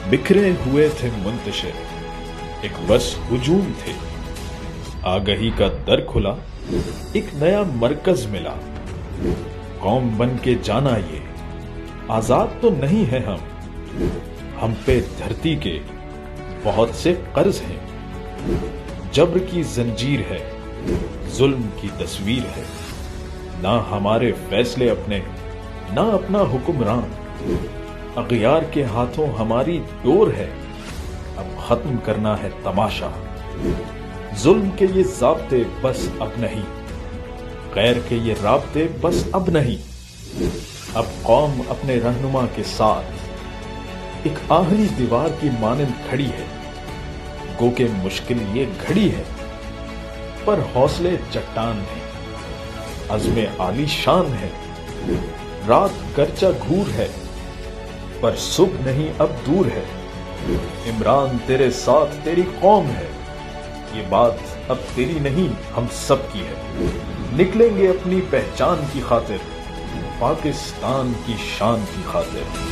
बिखरे हुए थे मुंतशिर, एक बस हुजूम थे। आगही का दर खुला, एक नया मरकज मिला। कौम बन के जाना ये, आजाद तो नहीं है हम पे धरती के बहुत से कर्ज हैं। जब्र की जंजीर है, जुल्म की तस्वीर है। ना हमारे फैसले अपने, ना अपना हुक्मरान। अगियार के हाथों हमारी डोर है, अब खत्म करना है तमाशा। जुल्म के ये ज़ाब्ते बस अब नहीं, गैर के ये राब्ते बस अब नहीं। अब कौम अपने रहनुमा के साथ एक आखिरी दीवार की मानंद खड़ी है। गो के मुश्किल ये घड़ी है, पर हौसले चट्टान है, अज़्मे आली शान है। रात गर्चा घूर है, पर सुबह नहीं अब दूर है। इमरान तेरे साथ तेरी कौम है, ये बात अब तेरी नहीं हम सब की है। निकलेंगे अपनी पहचान की खातिर, पाकिस्तान की शान की खातिर।